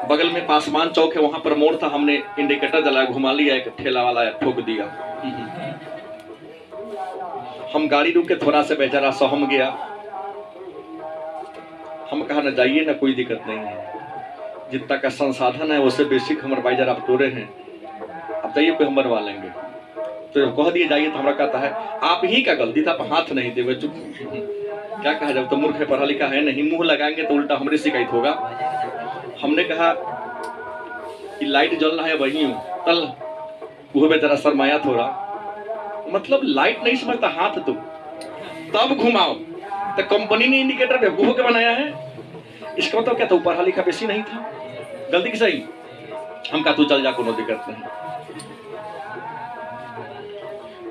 बगल में पासवान चौक है, वहां पर मोड़ था, हमने इंडिकेटर जलाया, घुमा लिया, एक ठेला वाला ठोक दिया। हम गाड़ी रुके, थोड़ा सा बेचारा सहम गया। हम कहा ना जाइए ना, कोई दिक्कत नहीं है, जितना का संसाधन है उससे बेसिक हमारे भाईजार आप तोड़े हैं, अब जाइए कोई हम बनवा लेंगे। तो कह दिए जाइए, तो हमारा कहता है आप ही का गलती था, आप हाथ नहीं दे। चुप, क्या कहा, जब तो मूर्ख है, पढ़ा लिखा है नहीं, मुंह लगाएंगे तो उल्टा हमरे शिकायत होगा। हमने कहा कि लाइट जल रहा है वही हूं, तल वो बेचारा शर्माया थोड़ा, मतलब लाइट नहीं समझता, हाथ तो तब घुमाओ। तो कंपनी ने इंडिकेटर बेवकूफों के बनाया है, इसका मतलब क्या था, पढ़ा लिखा बेसी नहीं था, गलती की सही। हम कहा तू चल जा, कोनो दिक्कत नहीं।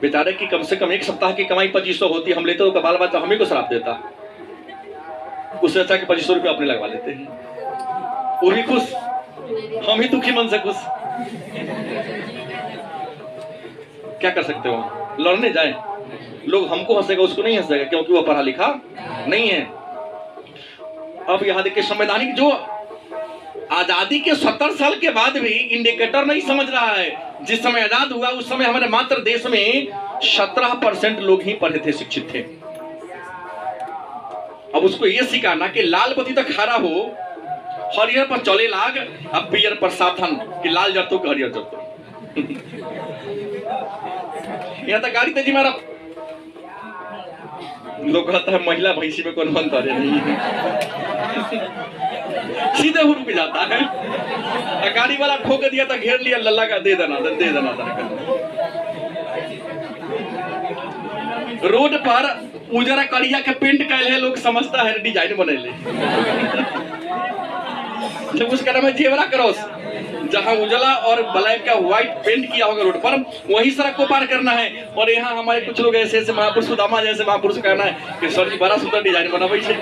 बेचारे की कम से कम 1 सप्ताह की कमाई 2500 होती, हम लेते हो बाल बच्चा हमें को शराब देता, उससे अच्छा कि 2500 रुपये अपने लगवा लेते हैं, वो भी खुश, हम ही दुखी मन से खुश। क्या कर सकते हो, लड़ने जाए लोग हमको हंसेगा, उसको नहीं हंसेगा, क्योंकि वो पढ़ा लिखा नहीं है। अब यहां देखिए, संवैधानिक जो आजादी के 70 साल के बाद भी इंडिकेटर नहीं समझ रहा है। जिस समय आजाद हुआ उस समय हमारे मात्र देश में 17% लोग ही पढ़े थे, शिक्षित थे। अब उसको यह सिखाना कि लाल बत्ती तक खड़ा हो, हरियर पर चले लाग, अब पियर पर सावधान कि लाल जरतो कि हरियर जरतो। यहाँ तक गाड़ी तेजी मारा, लोग कहता है महिला भैंसी में कौन अंतर नहीं है। सीधे रुक जाता है, गाड़ी वाला ठोक दिया तो घेर लिया, लल्ला का दे देना दे देना। रोड पर उजरा करिया के पेंट कैल है, लोग समझता है डिजाइन बनेले। जब उसका नाम है जेवरा क्रॉस, जहां उजला और ब्लैक का व्हाइट पेंट किया होगा रोड पर, वही सड़क को पार करना है। और यहाँ हमारे कुछ लोग ऐसे ऐसे महापुरुष, सुदामा जैसे महापुरुष कहना है कि सर जी बड़ा सुंदर डिजाइन बनावे छे,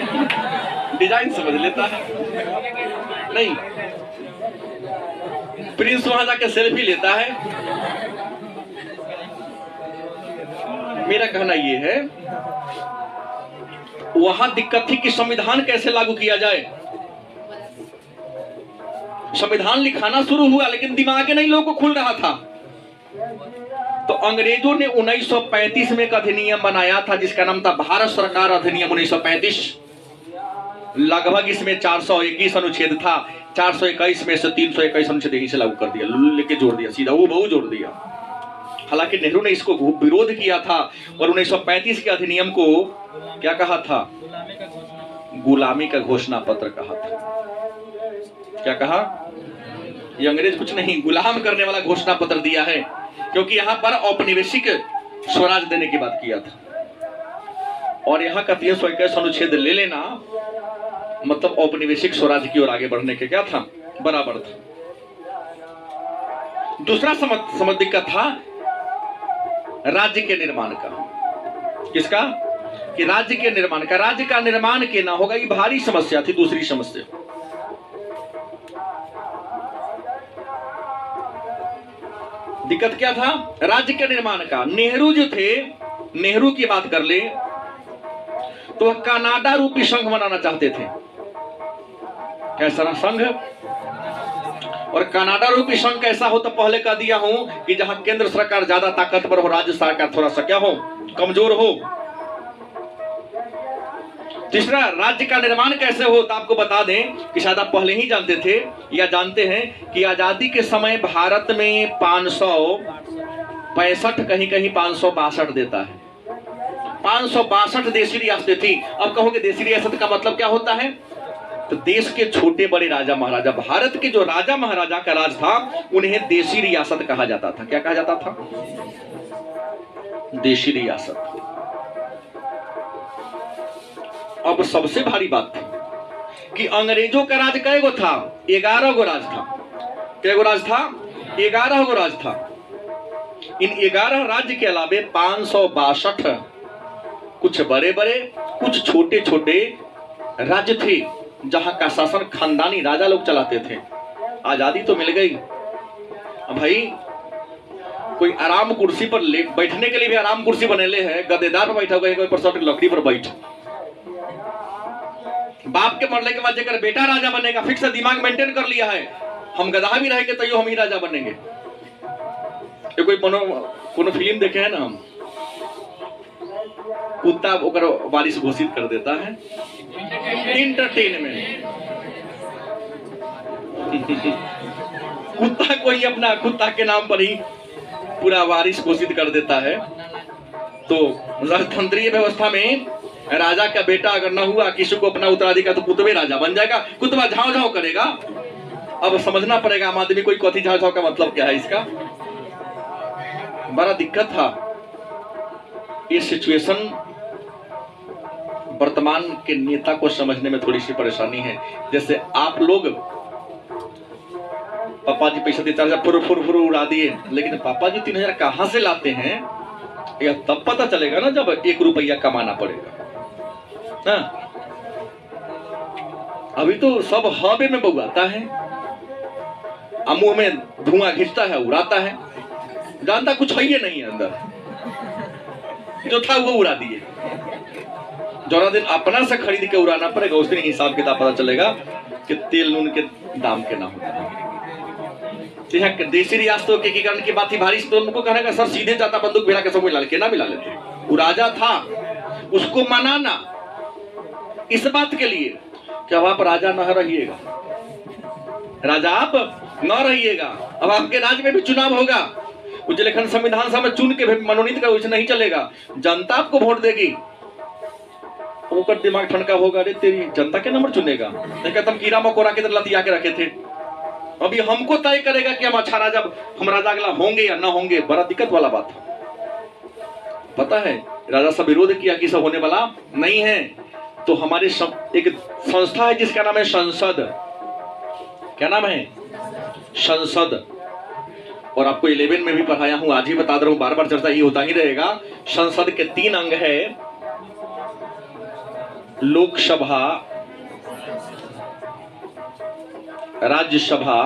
डिजाइन समझ लेता है नहीं। प्रिंस वहां जाके सेल्फी लेता है। मेरा कहना ये है, वहां दिक्कत थी कि संविधान कैसे लागू किया जाए। संविधान लिखाना शुरू हुआ लेकिन दिमाग नहीं लोगों को खुल रहा था। तो अंग्रेजों ने 1935 में एक अधिनियम बनाया था जिसका नाम था भारत सरकार अधिनियम 1935। लगभग इसमें 421 अनुच्छेद था। 421 में से 321 अनुच्छेद यहीं से लागू कर दिया, लेके जोड़ दिया, सीधा वो बहु जोड़ दिया। हालांकि नेहरू ने इसको विरोध किया था और 1935 के अधिनियम को क्या कहा था? गुलामी का घोषणा पत्र कहा था। क्या कहा? ये अंग्रेज कुछ नहीं, गुलाम करने वाला घोषणा पत्र दिया है, क्योंकि यहां पर औपनिवेशिक स्वराज देने की बात किया था। और यहां का 321 अनुच्छेद ले लेना मतलब औपनिवेशिक स्वराज की ओर आगे बढ़ने के क्या था? बराबर था। दूसरा समझ दिक्कत था राज्य के निर्माण का। किसका? कि राज्य के निर्माण का। राज्य का निर्माण के ना होगा, ये भारी समस्या थी। दूसरी समस्या, दिक्कत क्या था? राज्य के निर्माण का। नेहरू जो थे, नेहरू की बात कर ले तो वह कनाडा रूपी संघ बनाना चाहते थे। कैसा संघ? और कनाडा रूपी संघ कैसा हो तो पहले कह दिया हूं कि जहां केंद्र सरकार ज्यादा ताकतवर हो, राज्य सरकार थोड़ा सा क्या हो, कमजोर हो। तीसरा, राज्य का निर्माण कैसे हो तो आपको बता दें कि शायद आप पहले ही जानते थे या जानते हैं कि आजादी के समय भारत में 565 कहीं कहीं 562 देता है। 562 देशी रियासतें थी। अब कहोगे देशी रियासत का मतलब क्या होता है? तो देश के छोटे बड़े राजा महाराजा, भारत के जो राजा महाराजा का राज था उन्हें देशी रियासत कहा जाता था। क्या कहा जाता था? देशी रियासत। अब सबसे भारी बात थी कि अंग्रेजों का राज कै गो था? 11 गो राज था। कै गो राज था? 11 गो राज था। इन 11 राज्य के अलावे 562 कुछ बड़े बड़े कुछ छोटे छोटे राज्य थे जहां का शासन खानदानी राजा लोग चलाते थे। आजादी तो मिल गई, भाई कोई आराम कुर्सी पर बैठने के लिए भी आराम कुर्सी बनेले है, गद्देदार पर बैठा हुआ, कोई पर लकड़ी पर बैठ। बाप के मरने के बाद जेकर बेटा राजा बनेगा, फिक्स दिमाग मेंटेन कर लिया है, हम गधा भी रहेंगे तो हम ही राजा बनेंगे। ये कोई कोनो फिल्म देखे है ना हम, कुत्ता ओकर वारिस घोषित कर देता है, इंटरटेनमेंट। कुत्ता कोई अपना कुत्ता के नाम पर ही पूरा वारिस घोषित कर देता है। तो राजतंत्रीय व्यवस्था में राजा का बेटा अगर न हुआ, किसी को अपना उत्तराधिकारी, तो कुतबे राजा बन जाएगा, कुतबा झाव झाव करेगा। अब समझना पड़ेगा आम आदमी कोई कथी झाव झाव का मतलब क्या है इसका। बड़ा दिक्कत था। ये सिचुएशन वर्तमान के नेता को समझने में थोड़ी सी परेशानी है। जैसे आप लोग पापा जी पैसा देता है, फुर फुर फुर उड़ा दिए, लेकिन पापा जी 3000 कहां से लाते हैं यह तब पता चलेगा ना जब 1 रुपया कमाना पड़ेगा ना। अभी तो सब हवे में बउआता है, मुंह में धुआं घिंचता है, उड़ाता है, जानता कुछ है ही नहीं है अंदर, जो था वो उड़ा दिए। जो दिन अपना से खरीद के उड़ाना पड़ेगा उस दिन हिसाब किताब पता चलेगा कि तेल नून के दाम के ना होगा। देशी रियासतों के एकीकरण की बात थी भारी, तो उनको कहने का सर सीधे जाता बंदूक भिड़ा के सब मिला के ना मिला लेते। वो राजा था, उसको मनाना इस बात के लिए कि अब आप राजा न रहिएगा, राजा आप न रहिएगा, अब आपके राज्य में भी चुनाव होगा, लेकिन संविधान सभा में चुन के मनोनीत कर, नहीं चलेगा, जनता आपको वोट देगी। ऊपर दिमाग ठनका होगा, अरे तेरी जनता के नंबर चुनेगा, नहीं कहता हम कीड़ा मकोड़ा के तरह लतिया के रखे थे, अभी हमको तय करेगा कि हम अच्छा राजा, हम राजा अगला होंगे या ना होंगे। बड़ा दिक्कत वाला बात था। पता है राजा साहब विरोध किया कि सब होने वाला नहीं है। तो हमारे एक संस्था है जिसका नाम है संसद। क्या नाम है? संसद। और आपको 11 में भी पढ़ाया हूं, आज ही बता रहा हूं, बार बार चर्चा ही होता ही रहेगा। संसद के 3 अंग है, लोकसभा, राज्यसभा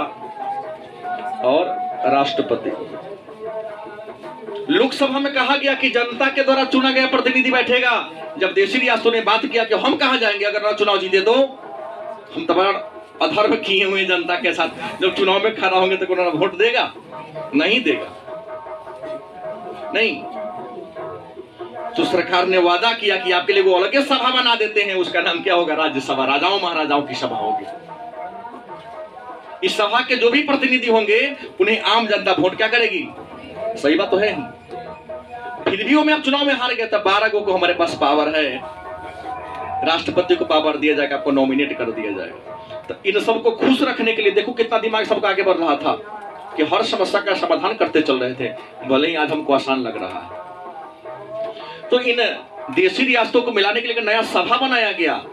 और राष्ट्रपति। लोकसभा में कहा गया कि जनता के द्वारा चुना गया प्रतिनिधि बैठेगा। जब देशी रियासतों ने बात किया कि हम कहां जाएंगे अगर ना चुनाव जीते तो, हम तमाम अधर्म किए हुए जनता के साथ, जब चुनाव में खड़ा होंगे तो कौन वोट देगा? नहीं देगा, नहीं। तो सरकार ने वादा किया कि आपके लिए वो अलग सभा बना देते हैं, उसका नाम क्या होगा? राज्यसभा। राजाओं महाराजाओं की सभा होगी। इस सभा के जो भी प्रतिनिधि होंगे उन्हें आम जनता वोट क्या करेगी? सही बात तो है। फिर भी में आप चुनाव में हार गए, तब 12 को हमारे पास पावर है, राष्ट्रपति को पावर दिया जाएगा, आपको नॉमिनेट कर दिया जाएगा। तो इन सबको खुश रखने के लिए देखो कितना दिमाग सबका आगे बढ़ रहा था कि हर समस्या का समाधान करते चल रहे थे, भले ही आज हमको आसान लग रहा है। तो इन देशी रियासतों को मिलाने के लिए एक नया सभा बनाया गया।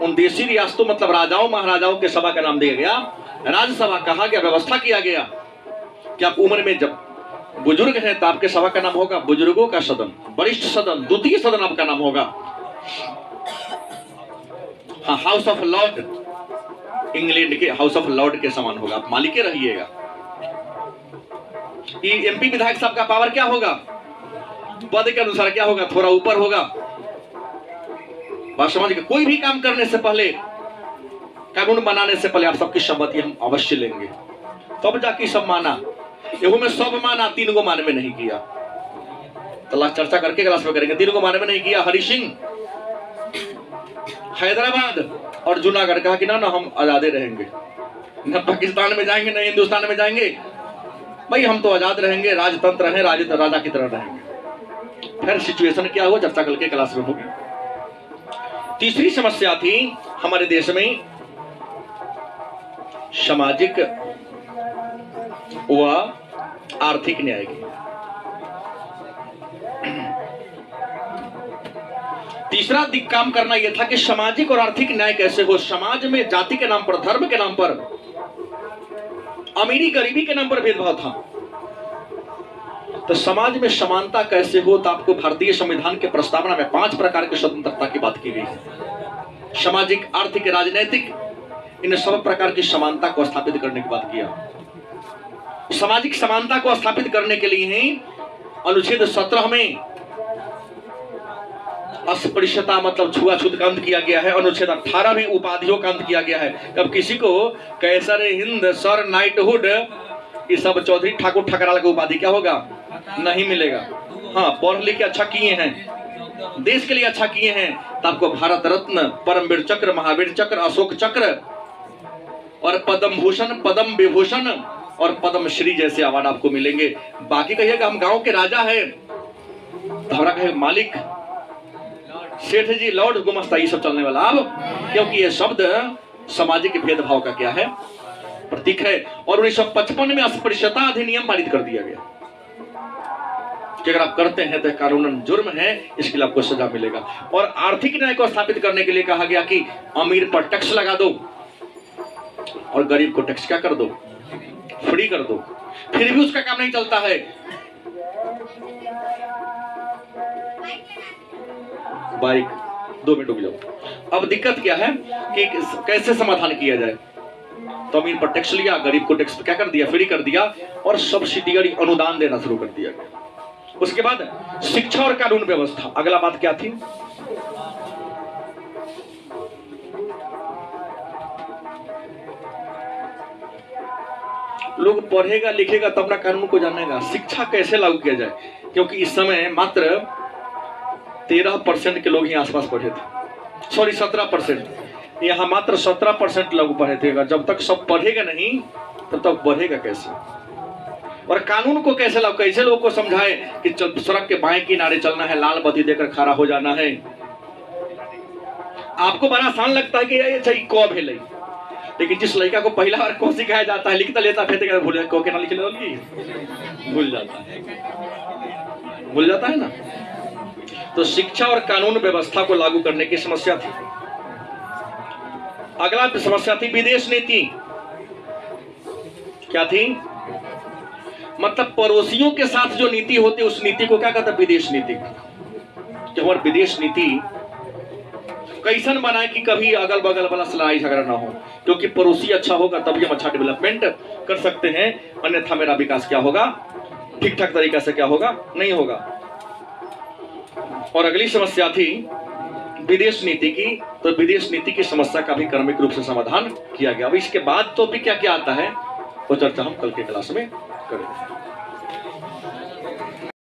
उन देशी रियासतों मतलब राजाओं महाराजाओं के सभा का नाम दिया गया राज्यसभा। कहा गया, व्यवस्था किया गया कि आप उम्र में जब बुजुर्ग हैं तो आपके सभा का नाम होगा बुजुर्गों का सदन, वरिष्ठ सदन, द्वितीय सदन आपका नाम होगा। हाँ, हाउस ऑफ लॉर्ड, इंग्लैंड के हाउस ऑफ लॉर्ड के समान होगा, आप मालिके रहिएगा। एमपी विधायक साहब का पावर क्या होगा? पद के अनुसार क्या होगा? थोड़ा ऊपर होगा। बात समझ गए? कोई भी काम करने से पहले, कानून बनाने से पहले आप सबकी सम्मति हम अवश्य लेंगे, तब जाके सब माना। एहू में सब माना, 3 को माने में नहीं किया। तो चर्चा करके क्लास में करेंगे। 3 को माने में नहीं किया। हरि सिंह हैदराबाद और जूनागढ़ कहा कि ना हम आजादे रहेंगे, न पाकिस्तान में जाएंगे न हिंदुस्तान में जाएंगे, भाई हम तो आजाद रहेंगे, राजतंत्र है, राजा की तरह रहेंगे। फिर सिचुएशन क्या हुआ चर्चा कल के क्लास में होगी। तीसरी समस्या थी हमारे देश में सामाजिक व आर्थिक न्याय की। तीसरा काम करना यह था कि सामाजिक और आर्थिक न्याय कैसे हो। समाज में जाति के नाम पर, धर्म के नाम पर, अमीरी गरीबी के नाम पर भेदभाव था। तो समाज में समानता कैसे हो, तो आपको भारतीय संविधान के प्रस्तावना में 5 प्रकार की स्वतंत्रता की बात की गई है। सामाजिक, आर्थिक, राजनीतिक, इन सब प्रकार की समानता को स्थापित करने की बात किया। सामाजिक समानता को स्थापित करने के लिए ही अनुच्छेद 17 में अस्पृश्यता मतलब छुआछूत का अंत किया गया है। अनुच्छेद 18 में उपाधियों का अंत किया गया है। कब किसी को कैसर, हिंद, सर, नाइटहुड, ये सब चौधरी, ठाकुर, ठकराल का उपाधि क्या होगा? नहीं मिलेगा। हाँ, पढ़ लिख के अच्छा किए हैं, देश के लिए अच्छा किए हैं, तो आपको भारत रत्न, परमवीर चक्र, महावीर चक्र, अशोक चक्र और पद्म भूषण, पद्म विभूषण और पद्म श्री जैसे अवार्ड आपको मिलेंगे। बाकी कहिएगा हम गांव के राजा है, तो हमारा कहे मालिक, सेठ जी, लॉर्ड, गुमस्ता, ये सब चलने वाला अब, क्योंकि ये शब्द सामाजिक भेदभाव का क्या है? प्रतीक है। और 1955 में अस्पृश्यता अधिनियम पारित कर दिया गया कि अगर आप करते हैं तो कानूनन जुर्म है, इसके लिए आपको सजा मिलेगा। और आर्थिक न्याय को स्थापित करने के लिए कहा गया कि अमीर पर टैक्स लगा दो और गरीब को टैक्स क्या कर दो? फ्री कर दो। फिर भी उसका काम नहीं चलता है। बाइक 2 मिनट रुक जाओ। अब दिक्कत क्या है कि कैसे समाधान किया जाए। तो अमीर पर टैक्स लिया, गरीब को टैक्स क्या कर दिया? फ्री कर दिया और सब्सिडी अनुदान देना शुरू कर दिया गया। उसके बाद शिक्षा और कानून व्यवस्था। अगला बात क्या थी? लोग पढ़ेगा लिखेगा तब ना कानून को जानेगा। शिक्षा कैसे लागू किया जाए, क्योंकि इस समय मात्र 13% के लोग ही आसपास पढ़े थे, सॉरी 17%। यहाँ मात्र 17% लोग पढ़े थे। जब तक सब पढ़ेगा नहीं तब तक बढ़ेगा कैसे? और कानून को कैसे लागू, कैसे लोगों को समझाए कि सड़क के बाएं किनारे चलना है, लाल बत्ती देकर खड़ा हो जाना है। आपको बड़ा आसान लगता है कि ये सही कौ भेल, लेकिन जिस लड़का को पहला बार कौन सिखाया जाता है, लिखता लेता फिर भूल को के ना लिख भूल जाता है ना। तो शिक्षा और कानून व्यवस्था को लागू करने की समस्या थी। अगला समस्या थी विदेश नीति। क्या थी? मतलब पड़ोसियों के साथ जो नीति होती है उस नीति को क्या कहता है? विदेश नीति। कि हमारी विदेश नीति कैसन बनाए कि कभी अगल बगल वाला से लड़ाई झगड़ा ना हो, क्योंकि पड़ोसी अच्छा होगा तभी हम अच्छा डेवलपमेंट कर सकते हैं, अन्यथा मेरा विकास क्या होगा? ठीक ठाक तरीका से क्या होगा? नहीं होगा। और अगली समस्या थी विदेश नीति की। तो विदेश नीति की समस्या का भी क्रमिक रूप से समाधान किया गया। अब इसके बाद तो भी क्या क्या आता है वो चर्चा हम कल के क्लास में करेंगे।